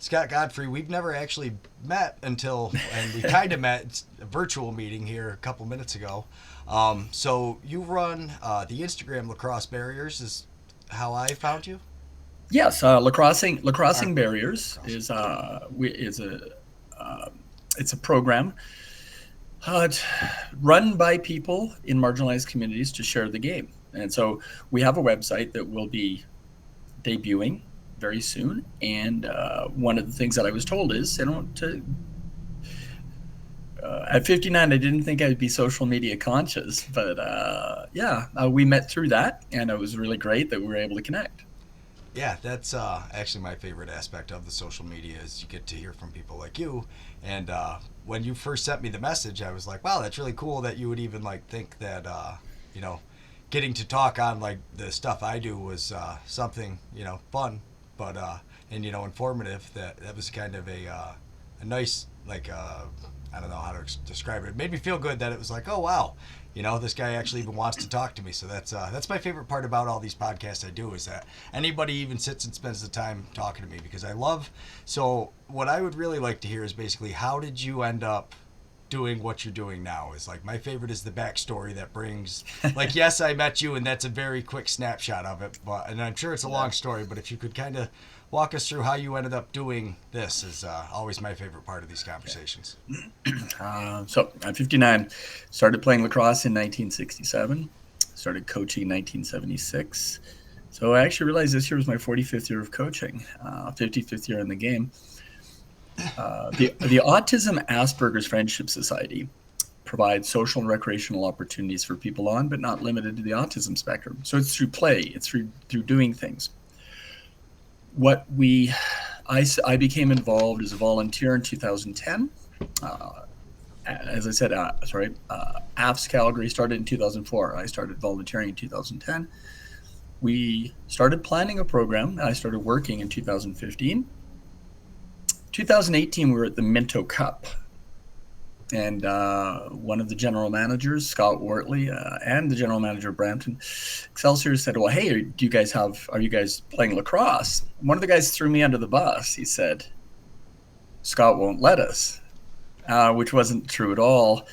Scott Godfrey. We've never actually met and we kind of met. It's a virtual meeting here a couple minutes ago. So you run the Instagram Lacrosse Barriers is how I found you. Yes, Our Lacrossing Barriers lacrosse. is uh, it's a program it's run by people in marginalized communities to share the game. And so we have a website that will be debuting very soon. And one of the things that I was told is, at 59, I didn't think I'd be social media conscious, but we met through that, and it was really great that we were able to connect. Yeah, that's actually my favorite aspect of the social media is you get to hear from people like you. And when you first sent me the message, I was like, wow, that's really cool that you would even like think that you know getting to talk on like the stuff I do was something fun, but and informative. That was kind of a nice like I don't know how to describe it. It made me feel good that it was like, oh wow, this guy actually even wants to talk to me. So that's my favorite part about all these podcasts I do is that anybody even sits and spends the time talking to me because I love. So what I would really like to hear is basically how did you end up doing what you're doing now? Is like my favorite is the backstory that brings like yes I met you and that's a very quick snapshot of it, but and I'm sure it's a Yeah. long story, but if you could kind of walk us through how you ended up doing this is always my favorite part of these conversations. So I'm 59. Started playing lacrosse in 1967. Started coaching in 1976. So I actually realized this year was my 45th year of coaching, 55th year in the game. The Autism Asperger's Friendship Society provides social and recreational opportunities for people on, but not limited to the autism spectrum. So it's through play, it's through doing things. What we I became involved as a volunteer in 2010. Uh, as I said, AFS Calgary started in 2004. I started volunteering in 2010. We started planning a program. I started working in 2015. 2018, we were at the Minto Cup, and one of the general managers, Scott Wortley, and the general manager of Brampton Excelsior said, "Well, hey, are you guys playing lacrosse?" And one of the guys threw me under the bus. He said, "Scott won't let us," which wasn't true at all.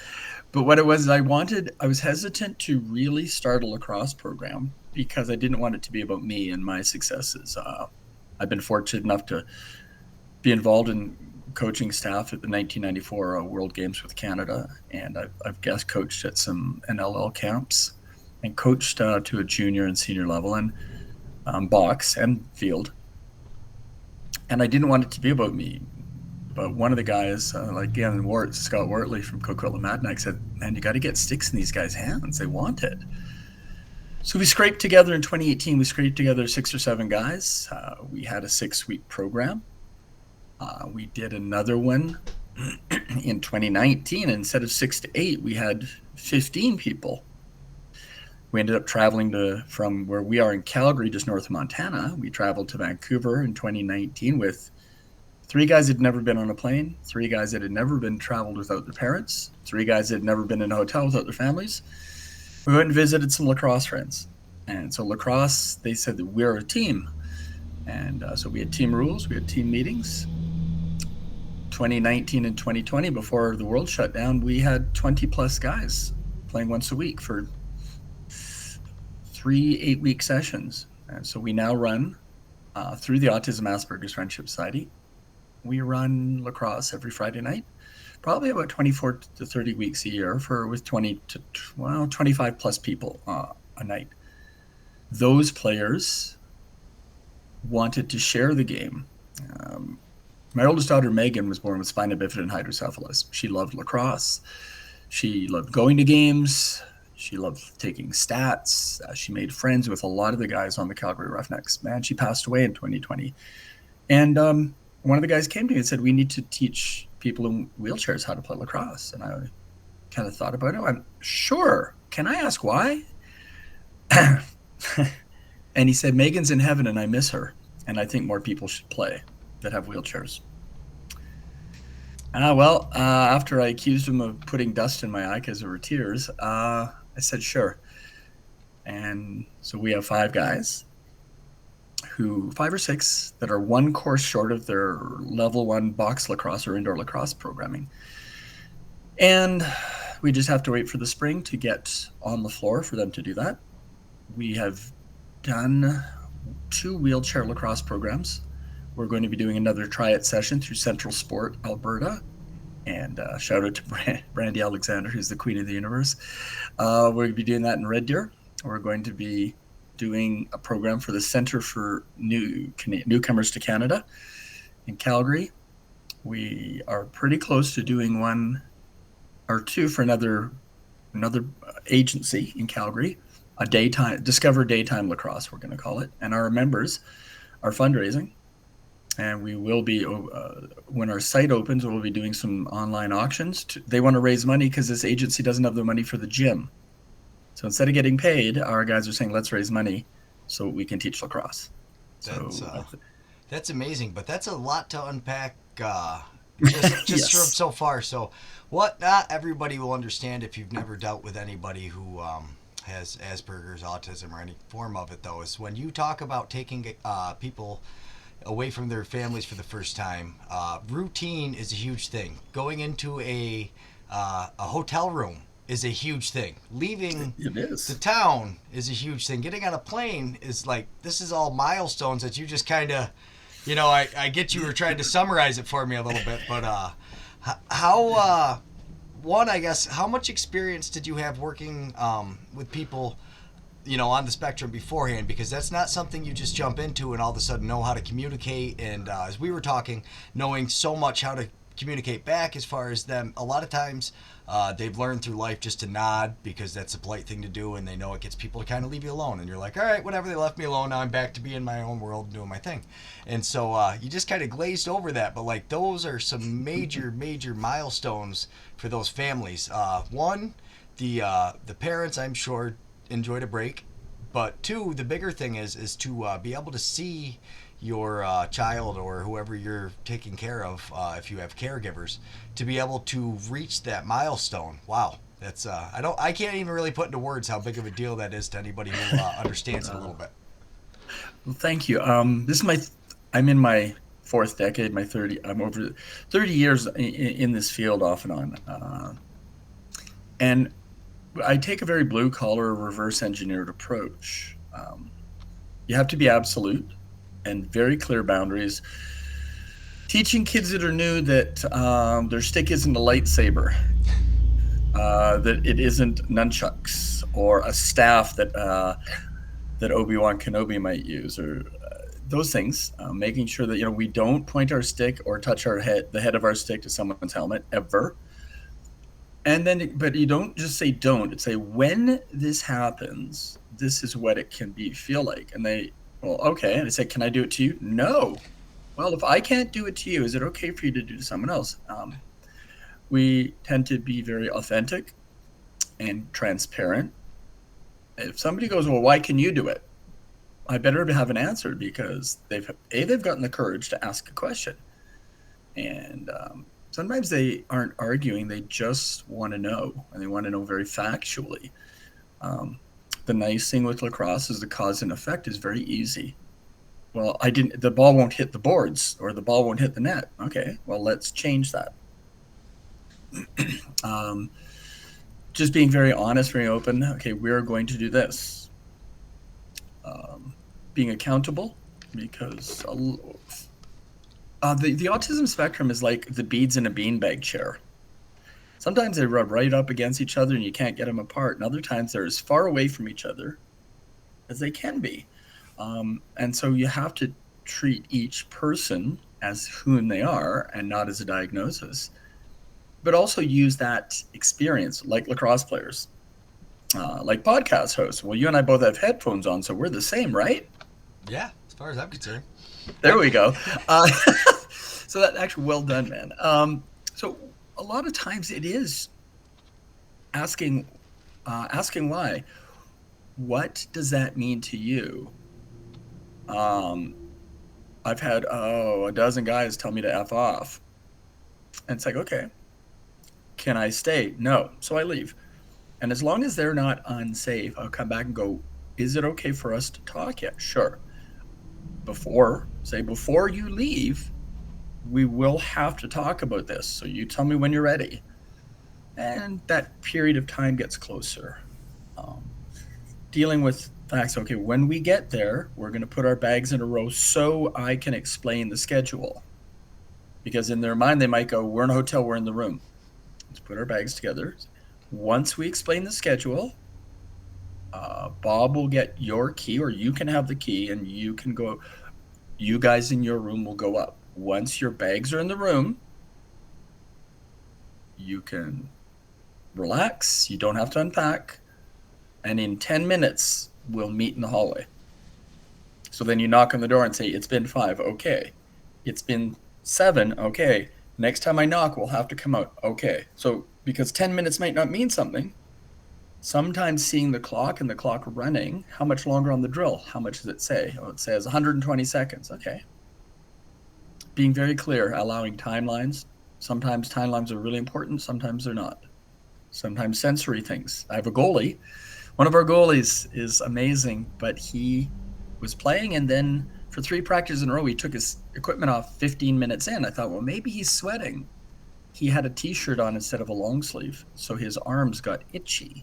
But what it was, I was hesitant to really start a lacrosse program because I didn't want it to be about me and my successes. I've been fortunate enough to be involved in coaching staff at the 1994 World Games with Canada, and I've guest coached at some NLL camps and coached to a junior and senior level and box and field. And I didn't want it to be about me. But one of the guys, Scott Wortley from Coquitlam Madnack, said, "Man, you got to get sticks in these guys' hands. They want it." So we scraped together in 2018. We scraped together 6 or 7 guys. We had a 6-week program. We did another one in 2019. Instead of 6 to 8, we had 15 people. We ended up traveling from where we are in Calgary, just north of Montana. We traveled to Vancouver in 2019 with 3 guys that had never been on a plane, 3 guys that had never been traveled without their parents, 3 guys that had never been in a hotel without their families. We went and visited some lacrosse friends. And so lacrosse, they said that we're a team. And so we had team rules, we had team meetings. 2019 and 2020, before the world shut down, we had 20 plus guys playing once a week for 3 8-week sessions. And so we now run through the Autism Asperger's Friendship Society. We run lacrosse every Friday night, probably about 24 to 30 weeks a year with 25 plus people a night. Those players wanted to share the game. My oldest daughter, Megan, was born with spina bifida and hydrocephalus. She loved lacrosse. She loved going to games. She loved taking stats. She made friends with a lot of the guys on the Calgary Roughnecks. Man, she passed away in 2020. And one of the guys came to me and said, "We need to teach people in wheelchairs how to play lacrosse." And I kind of thought about it. I went, "Sure. Can I ask why?" And he said, "Megan's in heaven and I miss her. And I think more people should play that have wheelchairs." After I accused him of putting dust in my eye because there were tears, I said, "Sure." And so we have 5 guys who 5 or 6 that are one course short of their level 1 box lacrosse or indoor lacrosse programming. And we just have to wait for the spring to get on the floor for them to do that. We have done 2 wheelchair lacrosse programs. We're going to be doing another try-it session through Central Sport Alberta. And shout out to Brandy Alexander, who's the queen of the universe. We're going to be doing that in Red Deer. We're going to be doing a program for the Center for Newcomers to Canada in Calgary. We are pretty close to doing 1 or 2 for another agency in Calgary, a Discover Daytime Lacrosse, we're going to call it. And our members are fundraising. And we will be, when our site opens, we'll be doing some online auctions. They want to raise money because this agency doesn't have the money for the gym. So instead of getting paid, our guys are saying, let's raise money so we can teach lacrosse. That's amazing, but that's a lot to unpack just Yes. from so far. So what not everybody will understand if you've never dealt with anybody who has Asperger's, autism, or any form of it, though, is when you talk about taking people away from their families for the first time, routine is a huge thing. Going into a hotel room is a huge thing. Leaving the town is a huge thing. Getting on a plane is like, this is all milestones that you just kind of, I get you were trying to summarize it for me a little bit, but how much experience did you have working with people on the spectrum beforehand? Because that's not something you just jump into and all of a sudden know how to communicate. And as we were talking, knowing so much how to communicate back as far as them, a lot of times they've learned through life just to nod because that's a polite thing to do, and they know it gets people to kind of leave you alone. And you're like, all right, whatever, they left me alone. Now I'm back to being in my own world and doing my thing. And so you just kind of glazed over that. But like, those are some major milestones for those families. One, the parents, I'm sure, enjoyed a break, but 2, the bigger thing is to be able to see your child or whoever you're taking care of, if you have caregivers, to be able to reach that milestone. Wow, that's I can't even really put into words how big of a deal that is to anybody who understands it a little bit. Well, thank you. This is I'm in my 4th decade, I'm over 30 years in this field off and on, and I take a very blue-collar, reverse-engineered approach. You have to be absolute and very clear boundaries. Teaching kids that are new that their stick isn't a lightsaber, that it isn't nunchucks or a staff that Obi-Wan Kenobi might use, or those things. Making sure that we don't point our stick or touch the head of our stick to someone's helmet ever. And then, but you don't just say don't. It's say, when this happens, this is what it can feel like. And okay. And I say, can I do it to you? No. Well, if I can't do it to you, is it okay for you to do to someone else? We tend to be very authentic and transparent. If somebody goes, well, why can you do it? I better have an answer, because they've gotten the courage to ask a question. And sometimes they aren't arguing, they just want to know, and they want to know very factually. The nice thing with lacrosse is the cause and effect is very easy. Well, the ball won't hit the boards, or the ball won't hit the net. Okay, well, let's change that. Just being very honest, very open. Okay, we're going to do this. Being accountable, because the autism spectrum is like the beads in a beanbag chair. Sometimes they rub right up against each other and you can't get them apart. And other times they're as far away from each other as they can be. And so you have to treat each person as whom they are and not as a diagnosis. But also use that experience, like lacrosse players, like podcast hosts. Well, you and I both have headphones on, so we're the same, right? Yeah, as far as I'm concerned. There we go. So that actually, well done, man. So a lot of times it is asking why. What does that mean to you? I've had a dozen guys tell me to F off. And it's like, okay, can I stay? No. So I leave. And as long as they're not unsafe, I'll come back and go, is it okay for us to talk yet? Sure. before you leave, we will have to talk about this. So you tell me when you're ready. And that period of time gets closer. Um, Dealing with facts. Okay, when we get there, we're going to put our bags in a row so I can explain the schedule. Because in their mind, they might go, we're in a hotel, we're in the room. Let's put our bags together. Once we explain the schedule, Bob will get your key, or you can have the key, and you can go. You guys in your room will go up. Once your bags are in the room, you can relax. You don't have to unpack. And in 10 minutes, we'll meet in the hallway. So then you knock on the door and say, it's been 5. Okay. It's been 7. Okay. Next time I knock, we'll have to come out. Okay. So because 10 minutes might not mean something, sometimes seeing the clock and the clock running, how much longer on the drill? How much does it say? Oh, it says 120 seconds. Okay. Being very clear, allowing timelines. Sometimes timelines are really important. Sometimes they're not. Sometimes sensory things. I have a goalie. One of our goalies is amazing, but he was playing, and then for 3 practices in a row, he took his equipment off 15 minutes in. I thought, well, maybe he's sweating. He had a T-shirt on instead of a long sleeve, so his arms got itchy.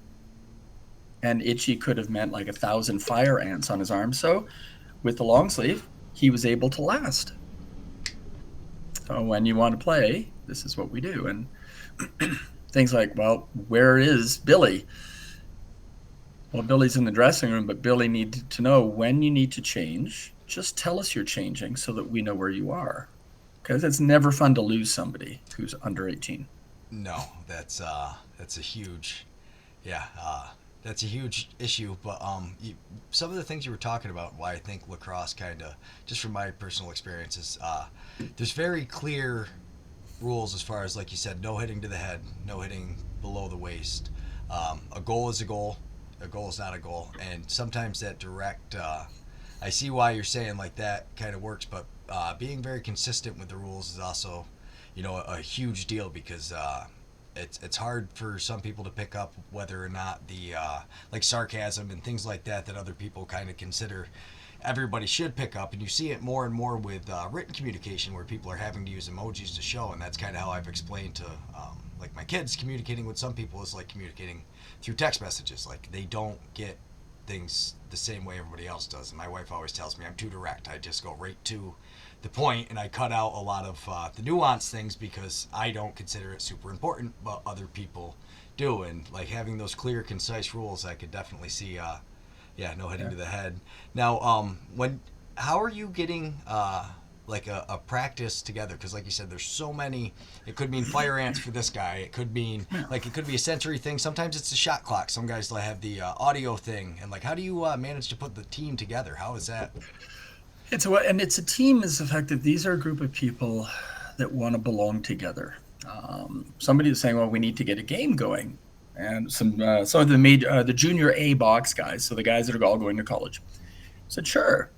And itchy could have meant like 1,000 fire ants on his arms. So with the long sleeve, he was able to last. So when you want to play, this is what we do. And things like, well, where is Billy? Well, Billy's in the dressing room, but Billy needed to know when you need to change. Just tell us you're changing so that we know where you are. Because it's never fun to lose somebody who's under 18. No, that's a huge, that's a huge issue. But some of the things you were talking about, why I think lacrosse kind of, just from my personal experiences, there's very clear rules as far as, like you said, no hitting to the head, no hitting below the waist. A goal is a goal. A goal is not a goal. And sometimes that direct, I see why you're saying like that kind of works, but being very consistent with the rules is also, a huge deal, because it's hard for some people to pick up whether or not the like sarcasm and things like that other people kind of consider everybody should pick up. And you see it more and more with written communication, where people are having to use emojis to show. And that's kind of how I've explained to like my kids, communicating with some people is like communicating through text messages. Like, they don't get things the same way everybody else does. And my wife always tells me I'm too direct. I just go right to the point, and I cut out a lot of the nuanced things because I don't consider it super important, but other people do. And like having those clear, concise rules, I could definitely see no hitting to the head. Now, how are you getting like a practice together? Because like you said, there's so many. It could mean fire ants for this guy. It could mean, like, it could be a sensory thing. Sometimes it's a shot clock. Some guys have the audio thing. And like, how do you manage to put the team together? How is that? It's a team, is the fact that these are a group of people that want to belong together. Somebody is saying, well, we need to get a game going. And some of the junior A box guys, so the guys that are all going to college, said, sure.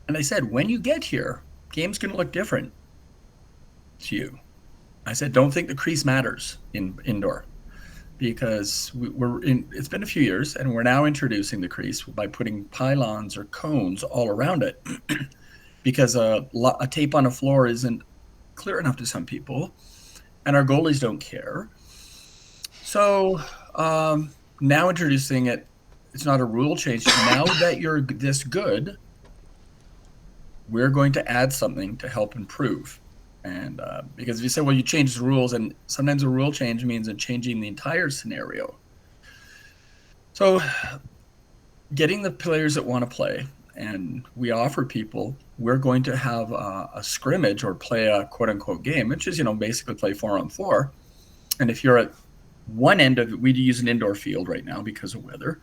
And I said, when you get here, game's going to look different to you. I said, don't think the crease matters indoor, because it's been a few years, and we're now introducing the crease by putting pylons or cones all around it, because a tape on a floor isn't clear enough to some people, and our goalies don't care. So now introducing it, it's not a rule change. Now that you're this good, we're going to add something to help improve. And because if you say, well, you change the rules, and sometimes a rule change means changing the entire scenario. So getting the players that want to play, and we offer people, we're going to have a scrimmage or play a quote unquote game, which is, basically play 4-on-4. And if you're at one end of it, we use an indoor field right now because of weather.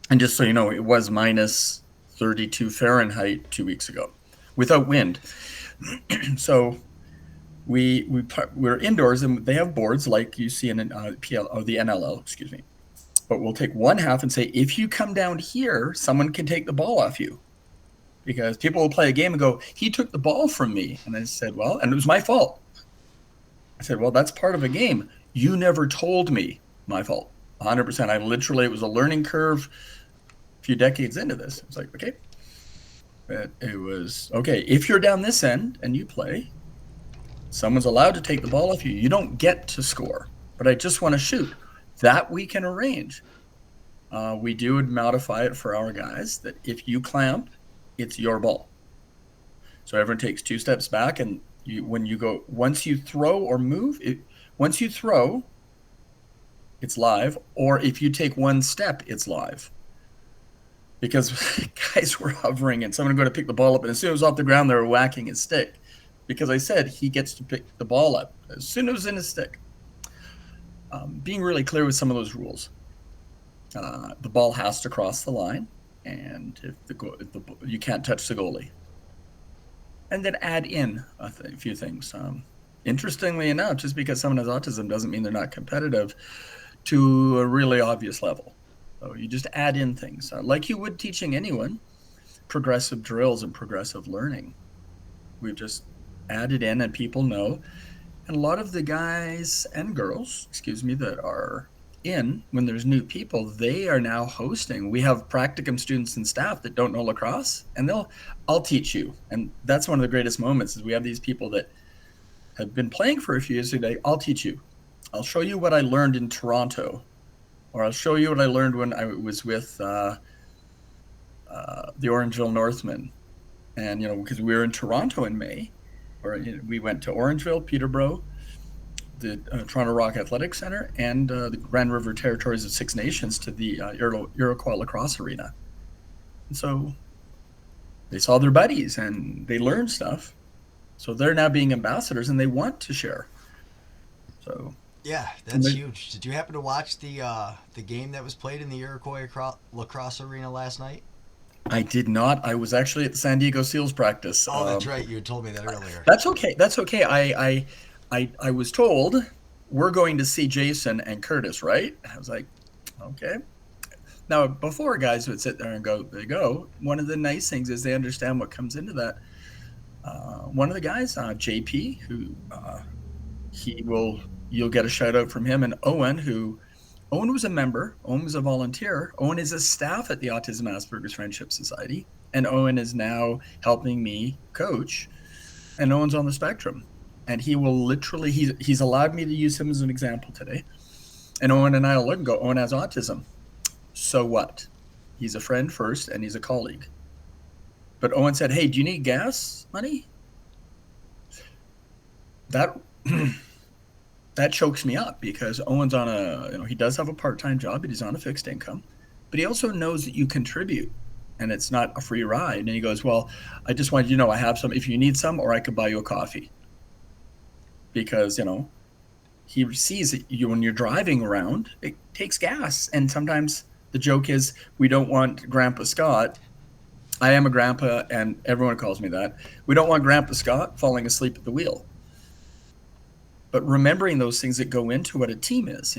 And just so you know, it was minus 32 Fahrenheit 2 weeks ago without wind. So we're indoors, and they have boards like you see in the NLL, excuse me. But we'll take one half and say, if you come down here, someone can take the ball off you. Because people will play a game and go, he took the ball from me. And I said, well, and it was my fault. I said, well, that's part of a game. You never told me. My fault. 100%. It was a learning curve a few decades into this. It's like, okay. It was, okay, if you're down this end and you play, someone's allowed to take the ball off you. You don't get to score, but I just want to shoot. That we can arrange. We do modify it for our guys that if you clamp, it's your ball. So everyone takes 2 steps back, and when you go, once you throw or move, once you throw, it's live. Or if you take 1 step, it's live. Because guys were hovering and someone would go to pick the ball up, and as soon as it was off the ground, they were whacking his stick. Because I said he gets to pick the ball up as soon as it's in his stick. Being really clear with some of those rules. The ball has to cross the line, and if you can't touch the goalie. And then add in a few things. Interestingly enough, just because someone has autism doesn't mean they're not competitive to a really obvious level. So you just add in things like you would teaching anyone, progressive drills and progressive learning. We've just added in, and people know. And a lot of the guys and girls, that are in, when there's new people, they are now hosting. We have practicum students and staff that don't know lacrosse, and I'll teach you. And that's one of the greatest moments is we have these people that have been playing for a few years today. I'll teach you. I'll show you what I learned in Toronto, or I'll show you what I learned when I was with the Orangeville Northmen. And, because we were in Toronto in May, or we went to Orangeville, Peterborough, the Toronto Rock Athletic Center, and the Grand River Territories of Six Nations to the Iroquois Lacrosse Arena. And so they saw their buddies and they learned stuff. So they're now being ambassadors and they want to share. So yeah, that's huge. Did you happen to watch the game that was played in the Iroquois Lacrosse Arena last night? I did not. I was actually at the San Diego Seals practice. Oh, that's right. You had told me that earlier. That's okay. That's okay. I was told we're going to see Jason and Curtis, right? I was like, okay. Now, before guys would sit there and go, one of the nice things is they understand what comes into that. One of the guys, JP, who you'll get a shout out from him, and Owen was a member, Owen was a volunteer, Owen is a staff at the Autism Asperger's Friendship Society, and Owen is now helping me coach, and Owen's on the spectrum. And he will literally, he's allowed me to use him as an example today. And Owen and I will look and go, Owen has autism. So what? He's a friend first, and he's a colleague. But Owen said, hey, do you need gas money? That chokes me up because Owen's on he does have a part-time job, but he's on a fixed income. But he also knows that you contribute, and it's not a free ride. And he goes, well, I just wanted you to know I have some if you need some, or I could buy you a coffee. Because, he sees that when you're driving around, it takes gas. And sometimes the joke is we don't want Grandpa Scott. I am a grandpa, and everyone calls me that. We don't want Grandpa Scott falling asleep at the wheel. But remembering those things that go into what a team is,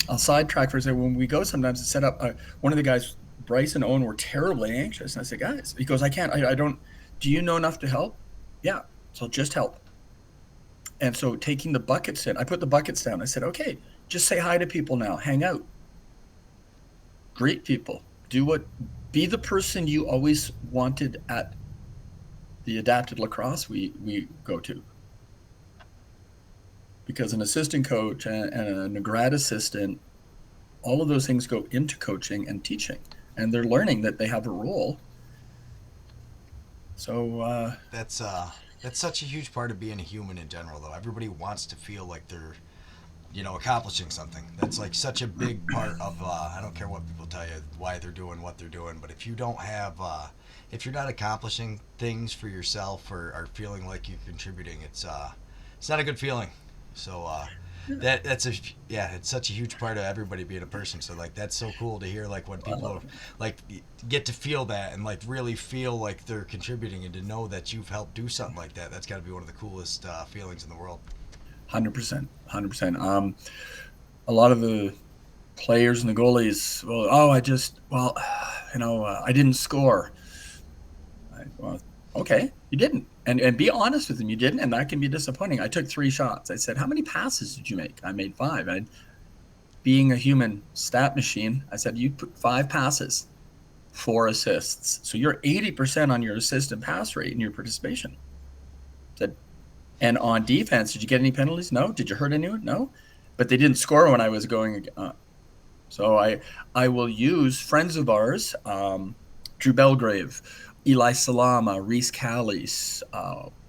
I'll sidetrack for a second. When we go sometimes to set up, one of the guys, Bryce and Owen, were terribly anxious. And I said, guys, he goes, I can't, I don't, do you know enough to help? Yeah. So just help. And so taking the buckets in, I put the buckets down. I said, okay, just say hi to people now. Hang out. Greet people. Be the person you always wanted at the adapted lacrosse we go to. Because an assistant coach and a grad assistant, all of those things go into coaching and teaching. And they're learning that they have a role. So that's such a huge part of being a human in general, though. Everybody wants to feel like they're, accomplishing something. That's like such a big part of, I don't care what people tell you, why they're doing what they're doing. But if you don't have, if you're not accomplishing things for yourself or are feeling like you're contributing, it's not a good feeling. So it's such a huge part of everybody being a person. So like that's so cool to hear, like when people like get to feel that and like really feel like they're contributing and to know that you've helped do something like that. That's got to be one of the coolest feelings in the world. 100%. A lot of the players and the goalies, I didn't score. Okay, you didn't. And be honest with them, you didn't, and that can be disappointing. I took 3 shots. I said, how many passes did you make? I made 5. And being a human stat machine, I said, you put 5 passes. 4 assists. So you're 80% on your assist and pass rate in your participation. Said, and on defense, did you get any penalties? No. Did you hurt anyone? No. But they didn't score when I was going. So I will use friends of ours, Drew Belgrave, Eli Salama, Reese Callies,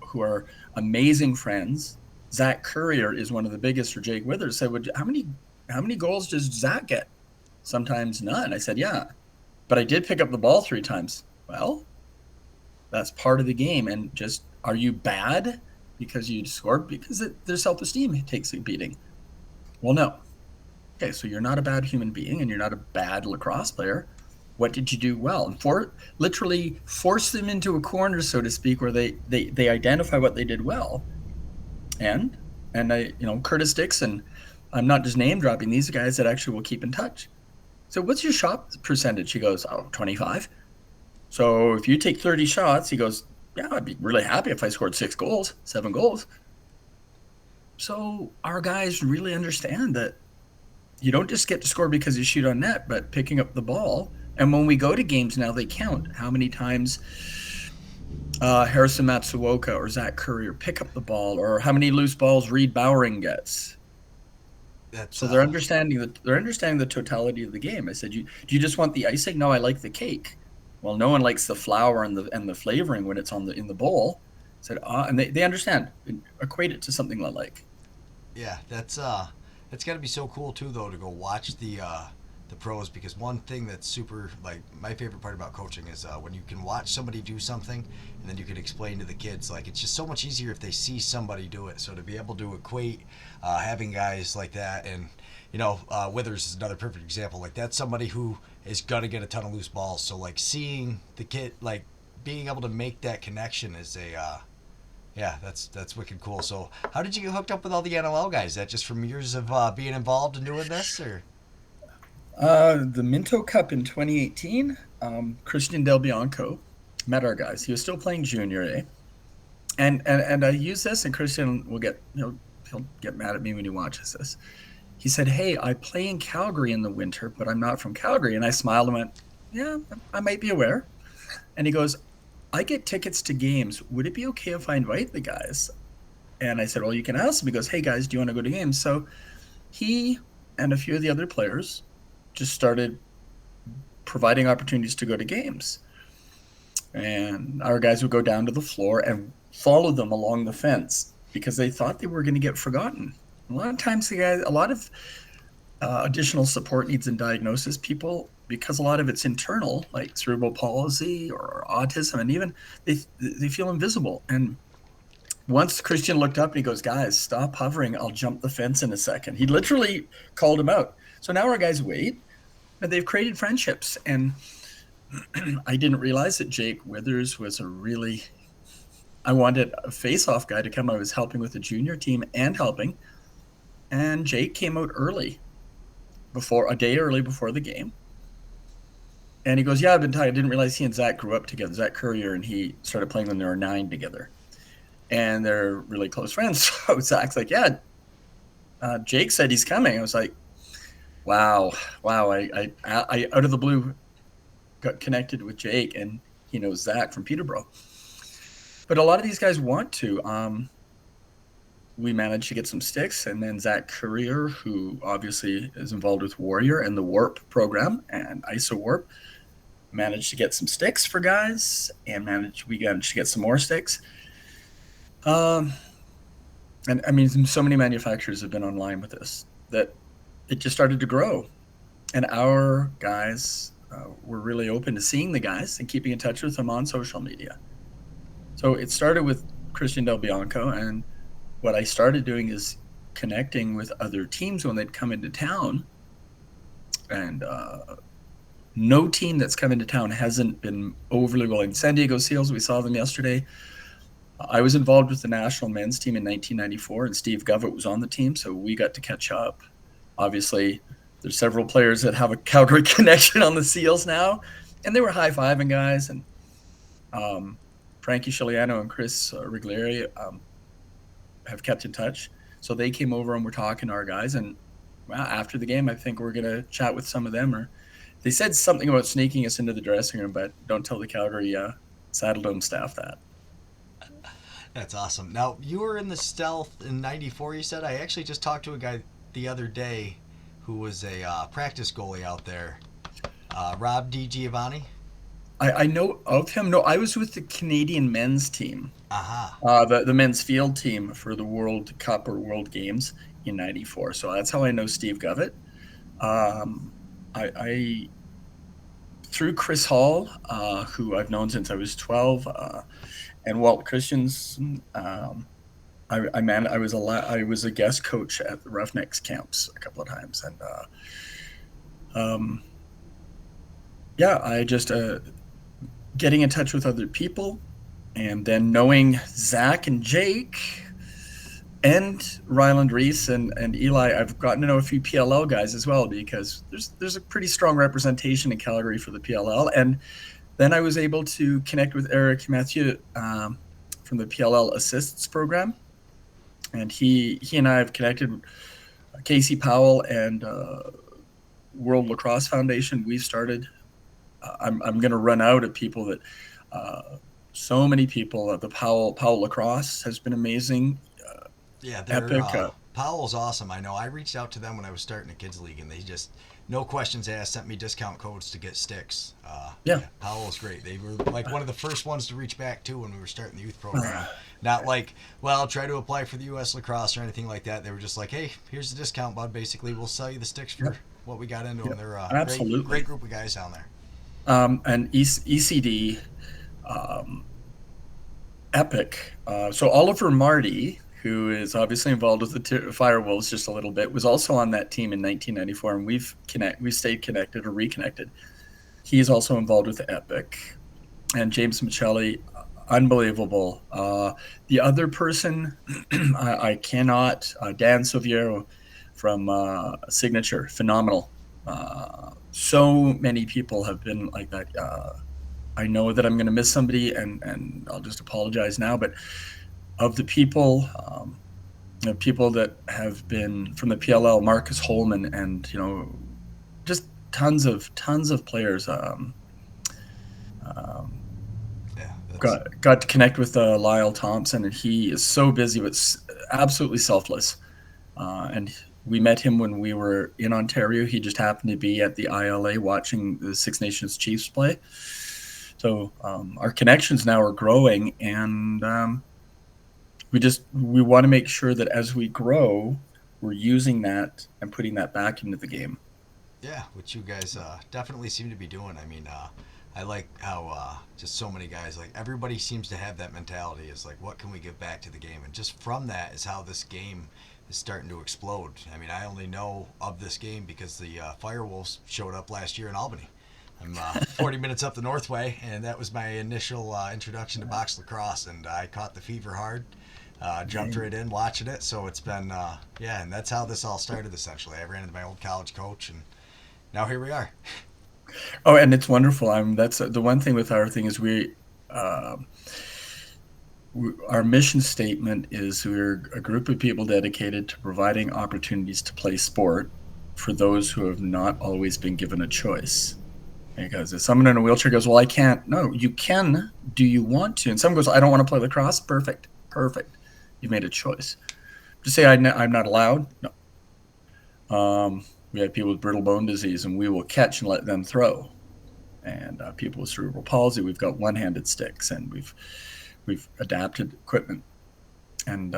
who are amazing friends. Zach Courier is one of the biggest for Jake Withers. Said, how many goals does Zach get? Sometimes none. I said, yeah, but I did pick up the ball 3 times. Well, that's part of the game. And just, are you bad because you scored? Because their self-esteem takes a beating. Well, no. Okay, so you're not a bad human being and you're not a bad lacrosse player. What did you do well? And literally force them into a corner, so to speak, where they identify what they did well. And I, Curtis Dixon, I'm not just name dropping, these guys that actually will keep in touch. So what's your shot percentage? He goes, 25. So if you take 30 shots, he goes, yeah, I'd be really happy if I scored 7 goals. So our guys really understand that you don't just get to score because you shoot on net, but picking up the ball. And when we go to games now, they count how many times Harrison Matsuoka or Zach Courier pick up the ball, or how many loose balls Reed Bowering gets. So they're understanding the totality of the game. I said, do you just want the icing? No, I like the cake. Well, no one likes the flour and the flavoring when it's in the bowl. I said, and they understand, equate it to something I like. Yeah, that's got to be so cool too, though, to go watch the pros, because one thing that's super, like, my favorite part about coaching is when you can watch somebody do something and then you can explain to the kids. Like, it's just so much easier if they see somebody do it. So to be able to equate having guys like that, and Withers is another perfect example. Like, that's somebody who is gonna get a ton of loose balls. So like seeing the kid, like being able to make that connection is yeah, that's wicked cool. So how did you get hooked up with all the NLL guys? Is that just from years of being involved and doing this, or? The Minto Cup in 2018, Christian Del Bianco met our guys. He was still playing junior A, and I use this, and Christian will he'll get mad at me when he watches this. He said, "Hey, I play in Calgary in the winter, but I'm not from Calgary." And I smiled and went, "Yeah, I might be aware." And he goes, "I get tickets to games. Would it be okay if I invite the guys?" And I said, "Well, you can ask them." He goes, "Hey guys, do you want to go to games?" So he and a few of the other players just started providing opportunities to go to games. And our guys would go down to the floor and follow them along the fence because they thought they were going to get forgotten. A lot of times a lot of additional support needs and diagnosis people, because a lot of it's internal, like cerebral palsy or autism, and even they feel invisible. And once Christian looked up and he goes, "Guys, stop hovering. I'll jump the fence in a second." He literally called him out. So now our guys wait, and they've created friendships. And I didn't realize that Jake Withers was I wanted a face-off guy to come. I was helping with the junior team and helping. And Jake came out a day early before the game. And he goes, "Yeah, I've been tired. I didn't realize he and Zach grew up together. Zach Courier and he started playing when they were 9 together. And they're really close friends." So Zach's like, "Yeah, Jake said he's coming." I was like, wow. I out of the blue got connected with Jake, and he knows Zach from Peterborough. But a lot of these guys want to. We managed to get some sticks, and then Zach Courier, who obviously is involved with Warrior and the Warp program and ISO Warp, managed to get some sticks for guys, and we managed to get some more sticks. And I mean, so many manufacturers have been online with this that it just started to grow. And our guys were really open to seeing the guys and keeping in touch with them on social media. So it started with Christian Del Bianco, and what I started doing is connecting with other teams when they'd come into town. And no team that's come into town hasn't been overly willing. San Diego Seals, we saw them yesterday. I was involved with the national men's team in 1994, and Steve Govett was on the team, so we got to catch up. Obviously, there's several players that have a Calgary connection on the Seals now, and they were high-fiving guys. And Frankie Chiliano and Chris Riglieri have kept in touch. So they came over and were talking to our guys. And after the game, I think we're going to chat with some of them, or They said something about sneaking us into the dressing room, but don't tell the Calgary Saddle Dome staff that. That's awesome. Now, you were in the stealth in '94. You said I actually just talked to a guy the other day who was a practice goalie out there, Rob Giovanni. I know of him. No, I was with the Canadian men's team, Aha. the men's field team for the World Cup or World Games in '94. So that's how I know Steve Govett. Um, I through Chris Hall, who I've known since I was 12, and Walt Christensen. I was a guest coach at the Roughnecks camps a couple of times, and um, yeah, I just getting in touch with other people, and then knowing Zach and Jake and Ryland Reese and Eli. I've gotten to know a few PLL guys as well, because there's a pretty strong representation in Calgary for the PLL. And then I was able to connect with Eric Mathieu from the PLL Assists program, and he and I have connected. Casey Powell and World Lacrosse Foundation. We've started. I'm going to run out of people that. So many people. The Powell Lacrosse has been amazing. Yeah, they're Epic. Powell's awesome. I know. I reached out to them when I was starting a kids league, and they just no questions asked sent me discount codes to get sticks. Yeah. Powell's great. They were like one of the first ones to reach back to when we were starting the youth program. Not like, well, try to apply for the U.S. Lacrosse or anything like that. They were just like, hey, here's the discount, bud. Basically, we'll sell you the sticks for what we got into them. They're Absolutely great group of guys down there. And ECD, Epic. So Oliver Marty, who is obviously involved with the Firewolves just a little bit, was also on that team in 1994, and we've stayed connected or reconnected. He is also involved with Epic, and James Michelli, unbelievable. The other person, I cannot. Dan Soviero from Signature, phenomenal. So many people have been like that. I know that I'm going to miss somebody, and I'll just apologize now, but of the people, people that have been from the PLL, Marcus Holman, and just tons of players. Got to connect with Lyle Thompson, and he is so busy, but absolutely selfless. And we met him when we were in Ontario. He just happened to be at the ILA watching the Six Nations Chiefs play. So our connections now are growing, and we want to make sure that as we grow, we're using that and putting that back into the game. Yeah, which you guys definitely seem to be doing. I mean, I like how just so many guys, like everybody seems to have that mentality. Is like, what can we give back to the game? And just from that is how this game is starting to explode. I mean, I only know of this game because the Firewolves showed up last year in Albany. I'm 40 minutes up the Northway, and that was my initial introduction to box lacrosse, and I caught the fever hard. Jumped right in watching it, so it's been and that's how this all started essentially. I ran into my old college coach, and now here we are. Oh, and it's wonderful. That's the one thing with our thing is our mission statement is we're a group of people dedicated to providing opportunities to play sport for those who have not always been given a choice. Because if someone in a wheelchair goes, well, I can't. No, you can. Do you want to? And someone goes, I don't want to play lacrosse. Perfect. You've made a choice. To say I'm not allowed? No. We have people with brittle bone disease, and we will catch and let them throw. And people with cerebral palsy, we've got one-handed sticks, and we've adapted equipment. And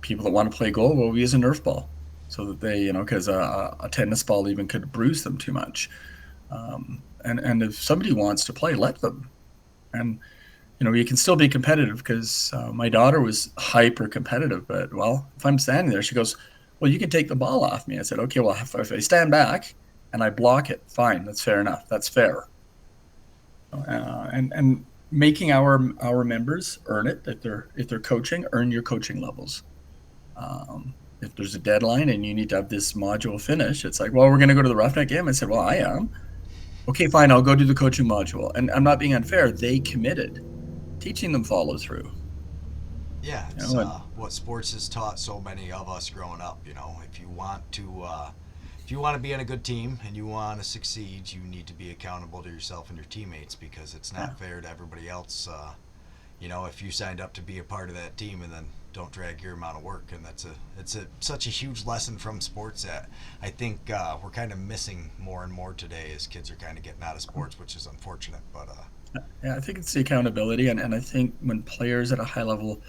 people that want to play goal, well, we use a Nerf ball, so that they, because a tennis ball even could bruise them too much. And if somebody wants to play, let them. And you can still be competitive, because my daughter was hyper competitive, but well, if I'm standing there, she goes, well, you can take the ball off me. I said, okay, well, if I stand back and I block it, fine, that's fair enough. That's fair. And making our members earn it. If they're coaching, earn your coaching levels. If there's a deadline and you need to have this module finished, it's like, well, we're going to go to the Roughneck game. I said, well, I am. Okay, fine, I'll go do the coaching module. And I'm not being unfair. They committed. Teaching them follow through. Yeah, it's what sports has taught so many of us growing up. If if you want to be on a good team and you want to succeed, you need to be accountable to yourself and your teammates, because it's Yeah. not fair to everybody else. If you signed up to be a part of that team and then don't drag your amount of work, and it's such a huge lesson from sports that I think we're kind of missing more and more today as kids are kind of getting out of sports, which is unfortunate. But Yeah, I think it's the accountability, and I think when players at a high level,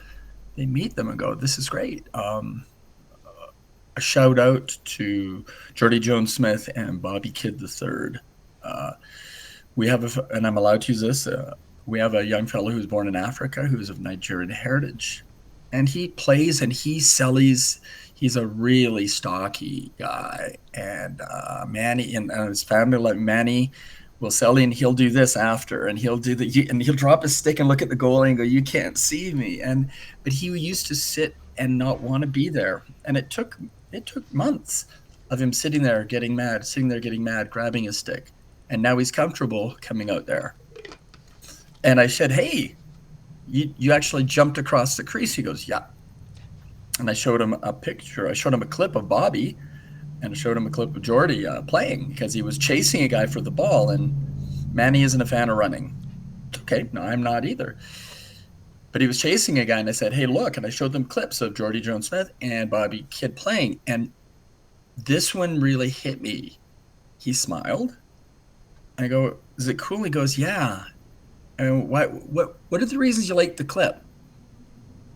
they meet them and go, "This is great." A shout out to Jordy Jones Smith and Bobby Kidd III. Uh, we have, and I'm allowed to use this. We have a young fellow who's born in Africa who's of Nigerian heritage, and he plays and he sellies. He's a really stocky guy, and Manny and his family, like Manny, will sell and he'll do this after, and he'll do and he'll drop his stick and look at the goalie and go, "You can't see me." But he used to sit and not want to be there, and it took months of him sitting there getting mad, grabbing his stick, and now he's comfortable coming out there. And I said, "Hey, you actually jumped across the crease." He goes, "Yeah." And I showed him a picture. I showed him a clip of Bobby, and I showed him a clip of Jordy playing, because he was chasing a guy for the ball, and Manny isn't a fan of running. Okay, no, I'm not either. But he was chasing a guy, and I said, "Hey, look," and I showed them clips of Jordy Jones Smith and Bobby Kidd playing, and this one really hit me. He smiled. I go, "Is it cool?" He goes, "Yeah." And what are the reasons you like the clip?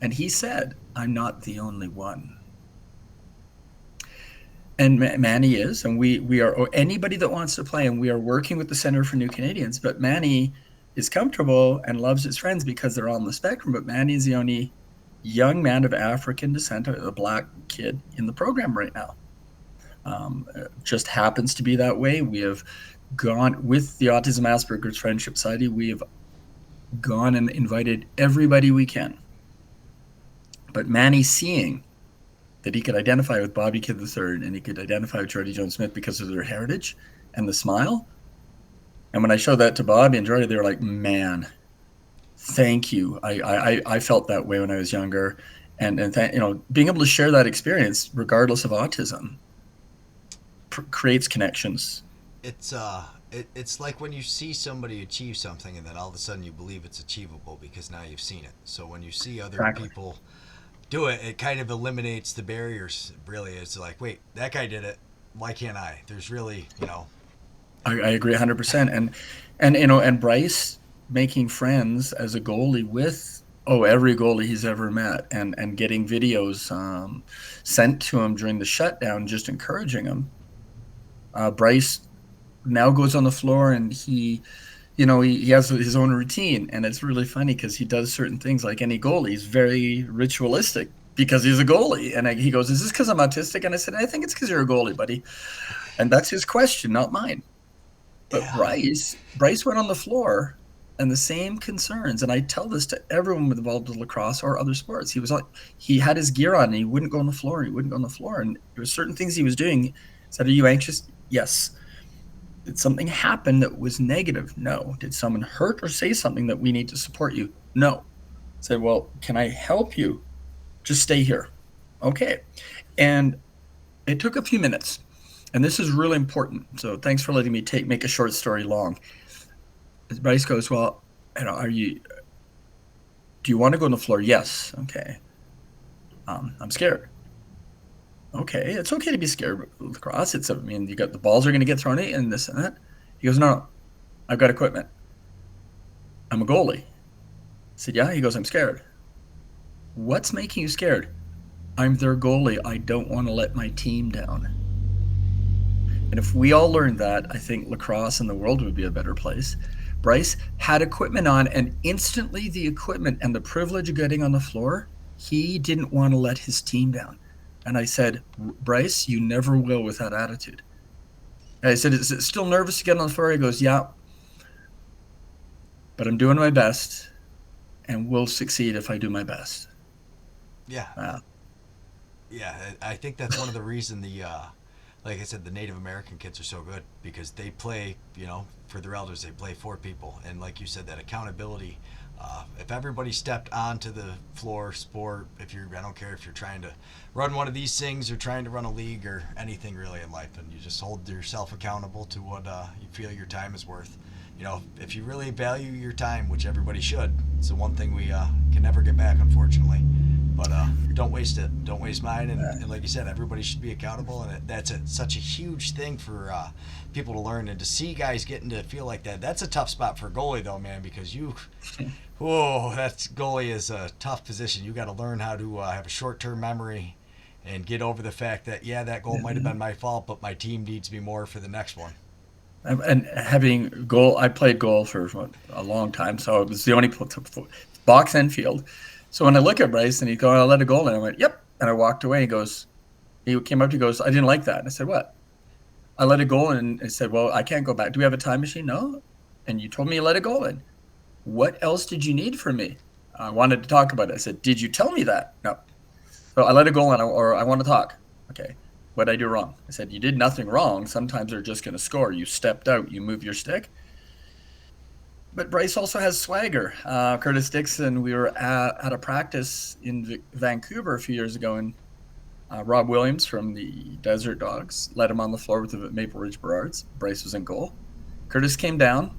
And he said, "I'm not the only one." And Manny is, and we are, anybody that wants to play, and we are working with the Center for New Canadians. But Manny is comfortable and loves his friends because they're all on the spectrum. But Manny is the only young man of African descent, a black kid in the program right now. Just happens to be that way. We have gone with the Autism Asperger's Friendship Society. We have gone and invited everybody we can. But Manny, seeing that he could identify with Bobby Kidd III and he could identify with Jordy Jones Smith because of their heritage and the smile. And when I showed that to Bobby and Jordy, they were like, "Man, thank you. I felt that way when I was younger." And being able to share that experience, regardless of autism, creates connections. It's like when you see somebody achieve something and then all of a sudden you believe it's achievable because now you've seen it. So when you see other Exactly. people do it, it kind of eliminates the barriers. Really, it's like, wait, that guy did it. Why can't I? There's really, I agree 100%. And Bryce making friends as a goalie with every goalie he's ever met, and getting videos sent to him during the shutdown, just encouraging him. Bryce now goes on the floor, and he has his own routine, and it's really funny because he does certain things like any goalie. He's very ritualistic because he's a goalie. And he goes, "Is this because I'm autistic?" And I said, "I think it's because you're a goalie, buddy." And that's his question, not mine. But yeah, Bryce went on the floor, and the same concerns. And I tell this to everyone involved with lacrosse or other sports. He had his gear on, and he wouldn't go on the floor. He wouldn't go on the floor, and there were certain things he was doing. He said, "Are you anxious?" "Yes." "Did something happen that was negative?" "No." "Did someone hurt or say something that we need to support you?" "No." I said, "Well, can I help you? Just stay here." "Okay." And it took a few minutes, and this is really important. So thanks for letting me make a short story long. Bryce goes, "Well, do you want to go on the floor?" "Yes." "Okay." "I'm scared." "Okay, it's okay to be scared of lacrosse. You got the balls are going to get thrown at you and this and that." He goes, "No, I've got equipment. I'm a goalie." I said, "Yeah." He goes, "I'm scared." "What's making you scared?" "I'm their goalie. I don't want to let my team down." And if we all learned that, I think lacrosse and the world would be a better place. Bryce had equipment on, and instantly the equipment and the privilege of getting on the floor, he didn't want to let his team down. And I said, "Bryce, you never will with that attitude." And I said, "Is it still nervous to get on the floor?" He goes, "Yeah, but I'm doing my best, and we'll succeed if I do my best." yeah, Uh, yeah. I think that's one of the reason like I said, the Native American kids are so good because they play, for their elders, they play for people, and like you said, that accountability If everybody stepped onto the floor, sport, I don't care if you're trying to run one of these things or trying to run a league or anything really in life, and you just hold yourself accountable to what you feel your time is worth. If you really value your time, which everybody should, it's the one thing we can never get back, unfortunately. But don't waste it. Don't waste mine. And like you said, everybody should be accountable, and that's such a huge thing for people to learn and to see guys getting to feel like that. That's a tough spot for a goalie, though, man, because goalie is a tough position. You got to learn how to have a short-term memory and get over the fact that that goal might have been my fault, but my team needs me more for the next one. And having goal, I played goal for a long time, so it was the only box and field. So when I look at Bryce and he's going, "I'll let it go," and I went, "Yep," and I walked away. He came up, he goes, "I didn't like that." And I said, "What?" "I let it go," and I said, "Well, I can't go back. Do we have a time machine?" "No." "And you told me you let it go." "And what else did you need from me?" "I wanted to talk about it." I said, "Did you tell me that?" "No." "So I let it go, or I want to talk." "Okay. What did I do wrong?" I said, "You did nothing wrong. Sometimes they're just going to score. You stepped out. You moved your stick." But Bryce also has swagger. Curtis Dixon, we were at a practice in Vancouver a few years ago, and Rob Williams from the Desert Dogs led him on the floor with the Maple Ridge Burrards. Bryce was in goal. Curtis came down,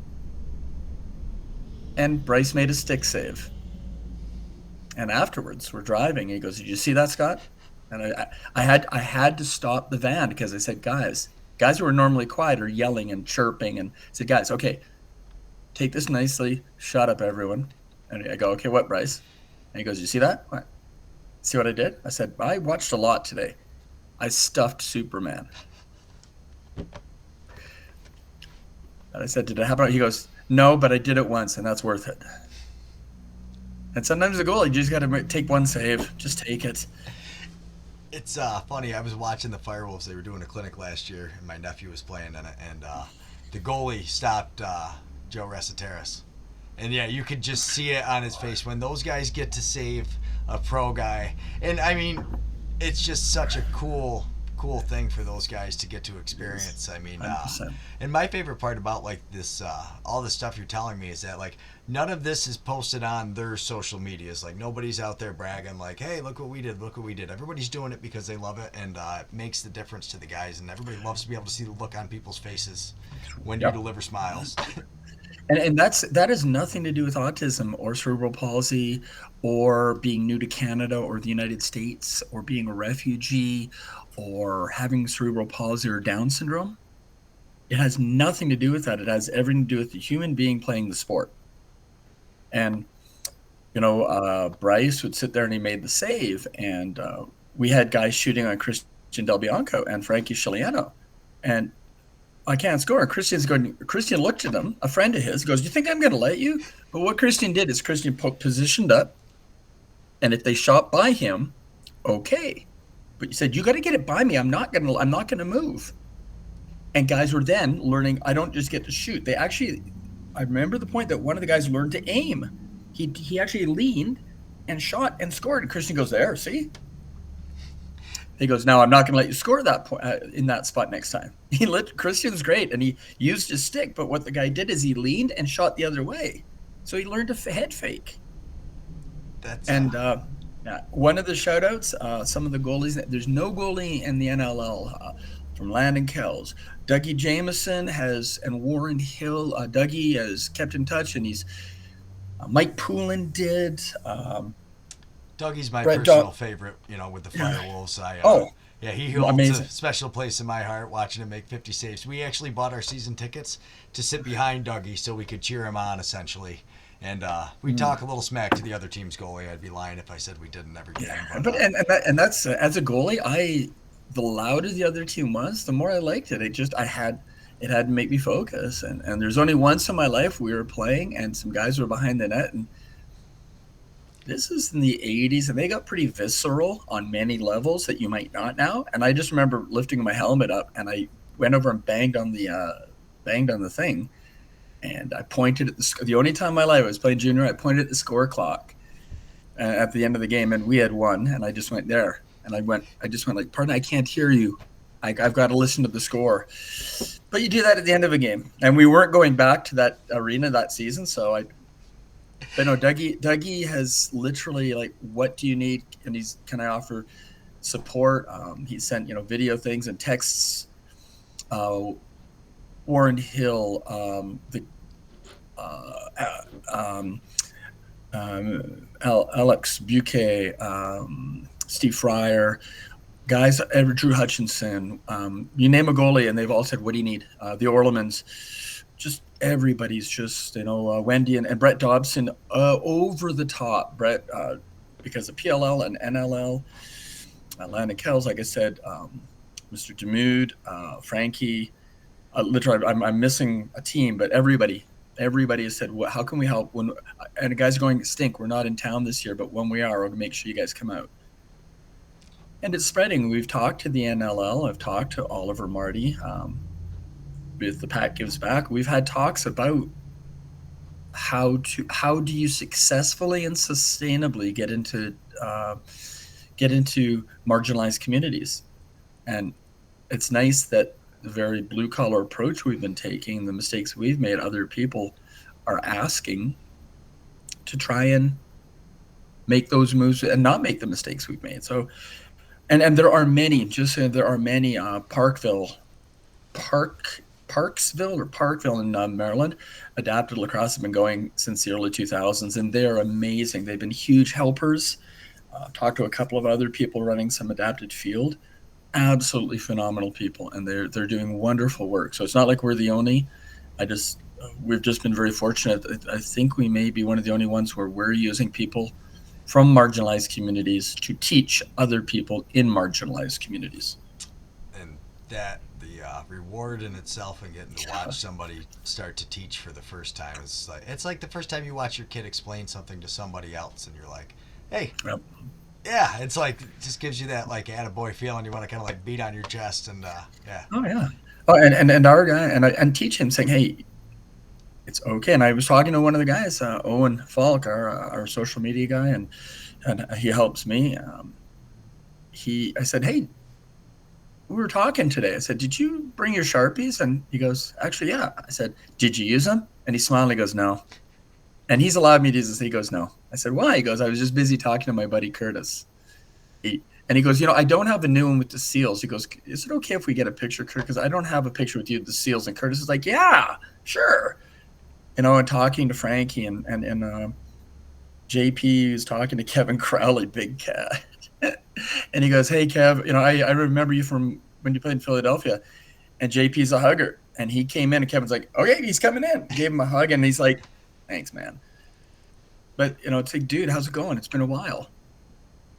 and Bryce made a stick save. And afterwards, we're driving. And he goes, "Did you see that, Scott?" And I had to stop the van because I said, guys who are normally quiet are yelling and chirping, and I said, "Guys, okay, take this nicely. Shut up, everyone." And I go, "Okay, what, Bryce?" And he goes, "You see that? What? See what I did?" I said, "I watched a lot today. I stuffed Superman." And I said, "Did it happen?" He goes, "No, but I did it once, and that's worth it." And sometimes the goalie, you just got to take one save. Just take it. It's funny. I was watching the Firewolves. They were doing a clinic last year, and my nephew was playing in it. And the goalie stopped Joe Resiteris. And you could just see it on his face when those guys get to save a pro guy. And I mean, it's just such a cool thing for those guys to get to experience. I mean, and my favorite part about like this, all the stuff you're telling me is that like none of this is posted on their social medias. Like nobody's out there bragging like, "Hey, look what we did." Everybody's doing it because they love it, and it makes the difference to the guys. And everybody loves to be able to see the look on people's faces when you deliver smiles. And that has nothing to do with autism or cerebral palsy or being new to Canada or the United States or being a refugee or having cerebral palsy or Down syndrome. It has nothing to do with that. It has everything to do with the human being playing the sport. And, Bryce would sit there and he made the save. And we had guys shooting on Christian Del Bianco and Frankie Chiliano. And I can't score. Christian looked at him, a friend of his, goes, "Do you think I'm going to let you?" But what Christian did is Christian positioned up, and if they shot by him, okay. But he said, "You got to get it by me. I'm not going to move." And guys were then learning, I don't just get to shoot. I remember the point that one of the guys learned to aim. He actually leaned and shot and scored. And Christian goes, "There, see?" He goes, "Now I'm not going to let you score that point in that spot next time." Christian's great, and he used his stick, but what the guy did is he leaned and shot the other way. So he learned to head fake. One of the shout-outs, some of the goalies, there's no goalie in the NLL from Landon Kells. Dougie Jameson and Warren Hill. Dougie has kept in touch, and he's Mike Poulin did. Dougie's my personal favorite, with the Firewolves. He holds amazing. a special place in my heart watching him make 50 saves. We actually bought our season tickets to sit behind Dougie so we could cheer him on, essentially. And we talk a little smack to the other team's goalie. I'd be lying if I said we didn't every game. And that's as a goalie, the louder the other team was, the more I liked it. It had to make me focus. And there's only once in my life we were playing, and some guys were behind the net, and this is in the 80s, and they got pretty visceral on many levels that you might not now. And I just remember lifting my helmet up, and I went over and banged on the thing, and I pointed at the only time in my life I was playing junior, I pointed at the score clock at the end of the game, and we had won, and I just went there, and I just went like, "Pardon, I can't hear you. I've got to listen to the score." But you do that at the end of a game, and we weren't going back to that arena that season, so But no, Dougie has literally like, what do you need? And can I offer support? He sent video things and texts. Uh, Warren Hill, the um, Alex Buque, Steve Fryer, guys, Drew Hutchinson, you name a goalie, and they've all said, "What do you need?" The Orlemans, just everybody's just Wendy and Brett Dobson, over the top. Brett, because of PLL and NLL, Atlanta Kells, like I said, Mr. Demude, Frankie. Literally, I'm missing a team, but everybody has said, well, how can we help? And the guys are going, stink, we're not in town this year, but when we are, we'll make sure you guys come out. And it's spreading. We've talked to the NLL. I've talked to Oliver Marty with the Pat Gives Back. We've had talks about how do you successfully and sustainably get into marginalized communities. And it's nice that the very blue collar approach we've been taking, the mistakes we've made, other people are asking to try and make those moves and not make the mistakes we've made. So, and there are many, Parkville in Maryland, Adapted Lacrosse have been going since the early 2000s, and they are amazing. They've been huge helpers. Talked to a couple of other people running some adapted field. Absolutely phenomenal people, and they're doing wonderful work. So it's not like we're the only. We've just been very fortunate. I think we may be one of the only ones where we're using people from marginalized communities to teach other people in marginalized communities. And that the reward in itself and getting to watch somebody start to teach for the first time is it's like the first time you watch your kid explain something to somebody else, and you're like, hey. Yep. Yeah, it's like, it just gives you that like attaboy feeling. You want to kind of like beat on your chest and yeah. Oh yeah. Oh, and our guy and teach him, saying, hey, it's okay. And I was talking to one of the guys, Owen Falk, our social media guy, and he helps me. I said, hey, we were talking today. I said, did you bring your Sharpies? And he goes, actually, yeah. I said, did you use them? And he smiled and he goes, no. And he's allowed me to use this. He goes, no. I said, why? He goes, I was just busy talking to my buddy Curtis. And he goes, I don't have a new one with the seals. He goes, is it okay if we get a picture, Kurt? Because I don't have a picture with you with the seals. And Curtis is like, yeah, sure. And talking to Frankie and JP was talking to Kevin Crowley, big cat. And he goes, hey, Kev, I remember you from when you played in Philadelphia. And JP's a hugger. And he came in and Kevin's like, okay, he's coming in. Gave him a hug. And he's like, thanks, man. But, it's like, dude, how's it going? It's been a while.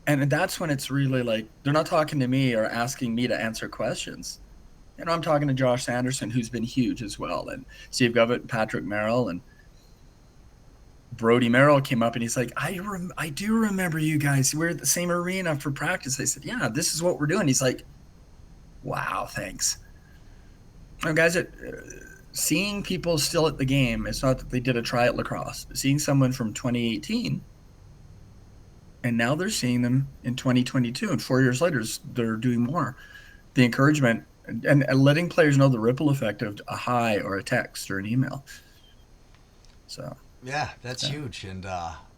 And that's when it's really like, they're not talking to me or asking me to answer questions. I'm talking to Josh Sanderson, who's been huge as well, and Steve Govett, and Patrick Merrill, and Brody Merrill came up and he's like, I do remember you guys. We're at the same arena for practice. I said, yeah, this is what we're doing. He's like, wow, thanks. Guys, seeing people still at the game, it's not that they did a try at lacrosse. Seeing someone from 2018, and now they're seeing them in 2022, and 4 years later, they're doing more. The encouragement and letting players know the ripple effect of a hi or a text or an email. So yeah, that's huge. And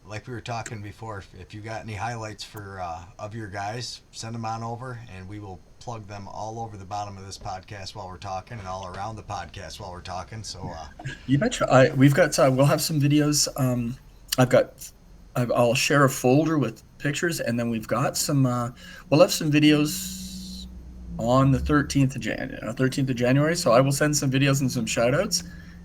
like we were talking before, if you got any highlights for of your guys, send them on over, and we will plug them all over the bottom of this podcast while we're talking, and all around the podcast while we're talking. So you betcha. We've got we'll have some videos. I'll share a folder with pictures, and then we've got some. We'll have some videos on the 13th of January. So I will send some videos and some shout outs,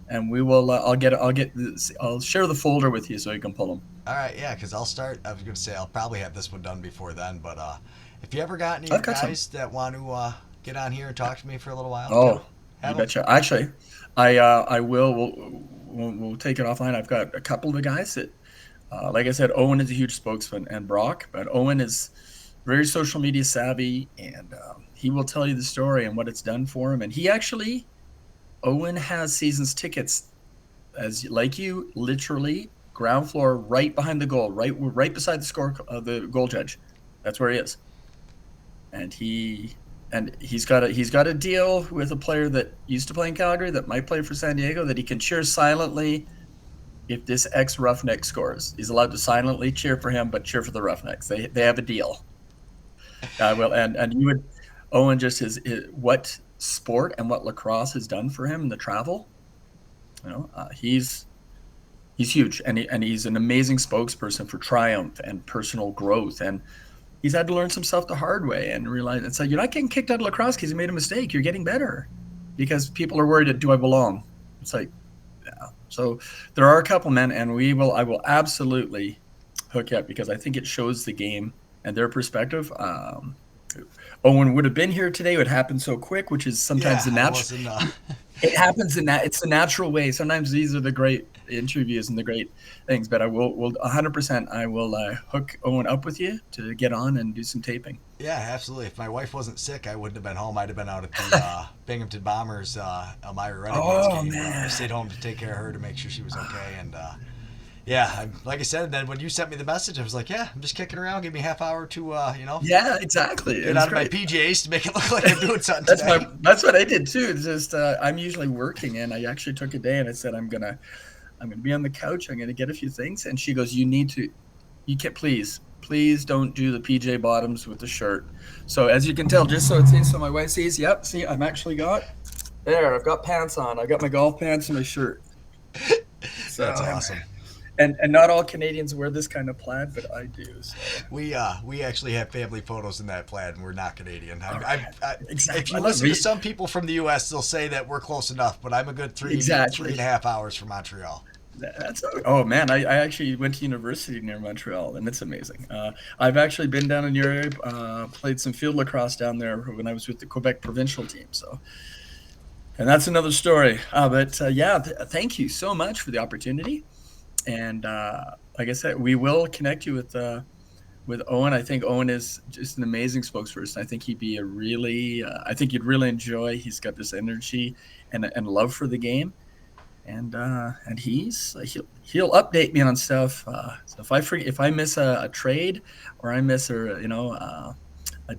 and we will. I'll share the folder with you so you can pull them. All right, yeah, because I was going to say I'll probably have this one done before then, but if you ever got any guys that want to get on here and talk to me for a little while, you betcha. Actually, I will. We'll take it offline. I've got a couple of the guys that, like I said, Owen is a huge spokesman, and Brock, but Owen is very social media savvy, and he will tell you the story and what it's done for him. And Owen has seasons tickets, like you, literally ground floor, right behind the goal, right beside the goal judge. That's where he is. And he's got a deal with a player that used to play in Calgary that might play for San Diego, that he can cheer silently if this ex Roughneck scores, he's allowed to silently cheer for him, but cheer for the Roughnecks. They have a deal. Well, and you would Owen just what sport and what lacrosse has done for him in the travel. He's huge, and he's an amazing spokesperson for triumph and personal growth. And he's had to learn some stuff the hard way and realize it's like you're not getting kicked out of lacrosse because you made a mistake. You're getting better because people are worried. Do I belong? It's like, yeah. So there are a couple men, and I will absolutely hook you up because I think it shows the game and their perspective. Owen would have been here today. It would happen so quick, which is sometimes Yeah, the I natural. wasn't. It happens in that. It's the natural way. Sometimes these are the great interviews and the great things. But I will 100%. I will hook Owen up with you to get on and do some taping. Yeah, absolutely. If my wife wasn't sick, I wouldn't have been home. I'd have been out at the Binghamton Bombers Elmira Renegades Oh game. I man. stayed home to take care of her to make sure she was okay. And yeah, like I said, then when you sent me the message, I was like, yeah, I'm just kicking around. Give me a half hour to, Yeah, exactly. get It's out of my great. PJs to make it look like I'm doing something today. That's what I did too. It's just I'm usually working, and I actually took a day and I said I'm gonna be on the couch. I'm gonna get a few things, and she goes, you can't please don't do the PJ bottoms with the shirt. So as you can tell, just so so my wife sees, yep, see, I've got pants on. I got my golf pants and my shirt. So That's awesome. and not all Canadians wear this kind of plaid, but I do. So We actually have family photos in that plaid, and we're not Canadian. exactly. If you listen to some people from the U.S., they'll say that we're close enough, but I'm a good three Exactly. and a half hours from Montreal. That's oh man, I actually went to university near Montreal, and it's amazing. I've actually been down in your area, played some field lacrosse down there when I was with the Quebec provincial team. So, and that's another story. But yeah, thank you so much for the opportunity. And like I said, we will connect you with Owen. I think Owen is just an amazing spokesperson. I think he'd be I think you'd really enjoy. He's got this energy and love for the game, and he'll update me on stuff. So if I miss a trade or I miss a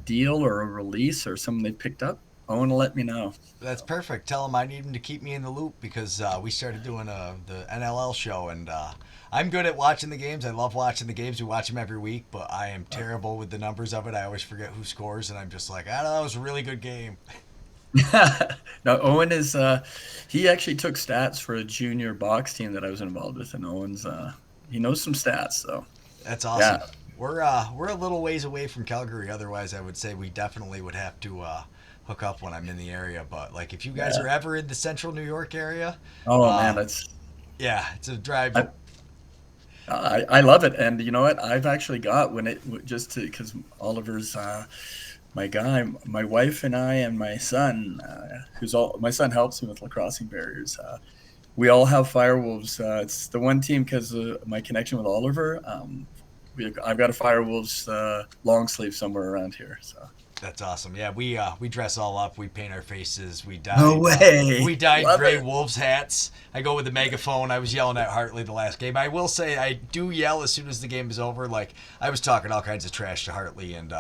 deal or a release or something they picked up, Owen will let me know. That's So, perfect. Tell him I need him to keep me in the loop because we started doing the NLL show, and I'm good at watching the games. I love watching the games. We watch them every week, but I am terrible with the numbers of it. I always forget who scores, and I'm just like, I don't know, it was a really good game. no, Owen is he actually took stats for a junior box team that I was involved with, and Owen's he knows some stats. So That's awesome. yeah, We're a little ways away from Calgary. Otherwise, I would say we definitely would have to hook up when I'm in the area. But like, if you guys yeah. are ever in the Central New York area, Oh man, uh, that's yeah, it's a drive. I, I love it. And you know what? I've actually got when it just because Oliver's my guy, my wife and I and my son, my son helps me with lacrossing barriers. We all have Firewolves. It's the one team because of my connection with Oliver. I've got a Firewolves long sleeve somewhere around here. So That's awesome. Yeah, we dress all up. We paint our faces. no way, We dyed love gray it. wolves hats. I go with a megaphone. I was yelling at Hartley the last game. I will say I do yell as soon as the game is over. Like I was talking all kinds of trash to Hartley and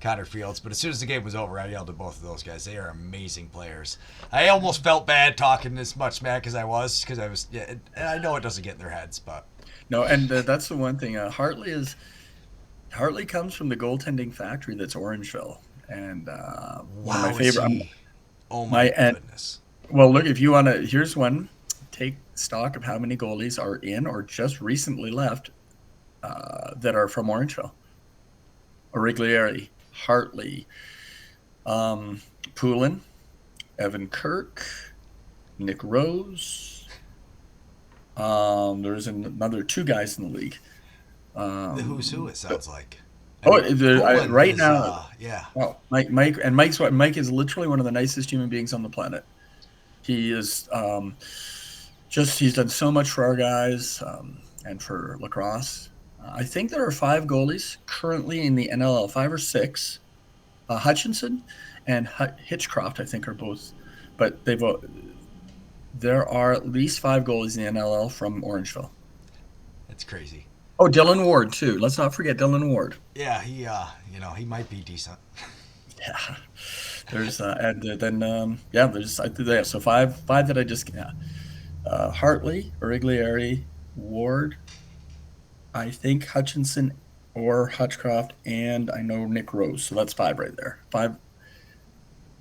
Connor Fields, but as soon as the game was over, I yelled at both of those guys. They are amazing players. I almost felt bad talking as much smack as I was because I was. Yeah, and I know it doesn't get in their heads, but No, and that's the one thing. Hartley comes from the goaltending factory that's Orangeville, and one of my wow, is favorite. he? Oh My my and goodness. well, look if you want to. Here's one. Take stock of how many goalies are in or just recently left that are from Orangeville. Origlieri, Hartley, Poulin, Evan Kirk, Nick Rose. There's another two guys in the league. The who's who? Um, It sounds like. I oh, mean, Poland right is. now, Yeah. oh, Mike is literally one of the nicest human beings on the planet. He is he's done so much for our guys and for lacrosse. I think there are five goalies currently in the NLL, five or six. Hutchinson and Hitchcroft, I think, are both, but there are at least five goalies in the NLL from Orangeville. It's crazy. Oh, Dylan Ward too. Let's not forget Dylan Ward. Yeah, he might be decent. Yeah, there's and then yeah, there's I think so five that I just Hartley, Origlieri, Ward, I think Hutchinson or Hutchcroft, and I know Nick Rose. So that's 5 right there. 5.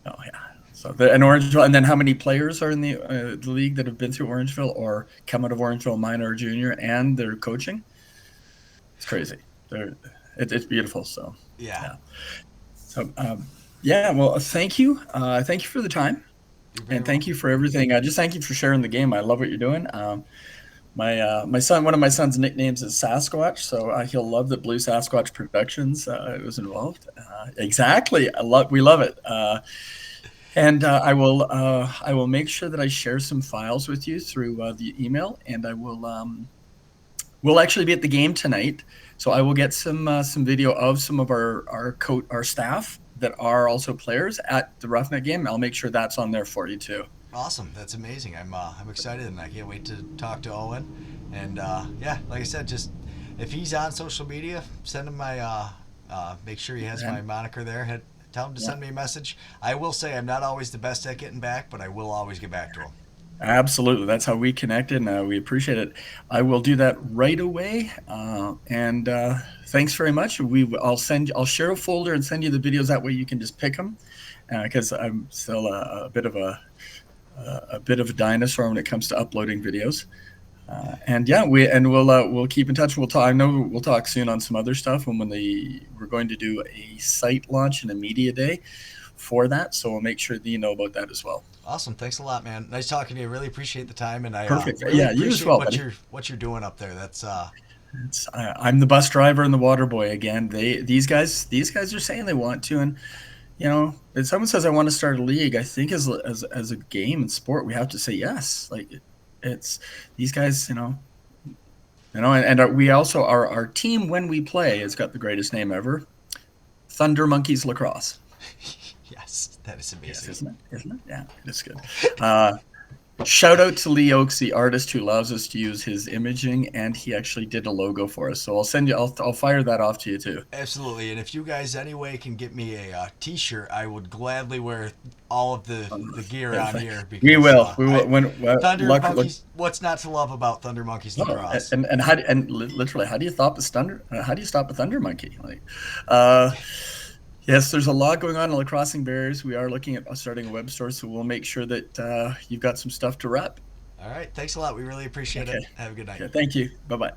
Oh yeah. So and Orangeville, and then how many players are in the league that have been through Orangeville or come out of Orangeville minor or junior, and they're coaching? It's crazy. It's beautiful. So Yeah. yeah. So yeah. Well, thank you. Thank you for the time, and thank you for everything. Just thank you for sharing the game. I love what you're doing. My son, one of my son's nicknames is Sasquatch, so he'll love that Blue Sasquatch Productions was involved. Exactly, we love it, and I will make sure that I share some files with you through the email, and I will we'll actually be at the game tonight, so I will get some video of some of our staff that are also players at the Roughneck game. I'll make sure that's on there for you too. Awesome, that's amazing. I'm excited, and I can't wait to talk to Owen. And yeah, like I said, just if he's on social media, send him my make sure he has my moniker there. Tell him to send me a message. I will say I'm not always the best at getting back, but I will always get back to him. Absolutely, that's how we connected, and we appreciate it. I will do that right away. And thanks very much. I'll share a folder and send you the videos. That way you can just pick them, because I'm still a bit of a dinosaur when it comes to uploading videos. And yeah, we'll keep in touch. We'll talk. I know we'll talk soon on some other stuff. We're going to do a site launch and a media day for that, so we'll make sure that you know about that as well. Awesome. Thanks a lot, man. Nice talking to you. Really appreciate the time, and I Perfect. really Yeah, appreciate you as well, what you're doing up there. That's I'm the bus driver and the water boy again. These guys are saying they want to, and if someone says I want to start a league, I think as a game and sport, we have to say yes. Like it's these guys, and we also our team when we play has got the greatest name ever, Thunder Monkeys Lacrosse. Yes, that is amazing. Yes, isn't it? Yeah, it is good. Shout out to Lee Oakes, the artist who allows us to use his imaging, and he actually did a logo for us. So I'll fire that off to you too. Absolutely, and if you guys anyway can get me a T-shirt, I would gladly wear all of the gear on here. Because, we will. Thunder Monkeys. What's not to love about Thunder Monkeys Lacrosse? And literally, how do you stop a thunder monkey? Yes, there's a lot going on in Lacrossingbarriers. We are looking at starting a web store, so we'll make sure that you've got some stuff to rep. All right. Thanks a lot. We really appreciate it. Have a good night. Okay, thank you. Bye-bye.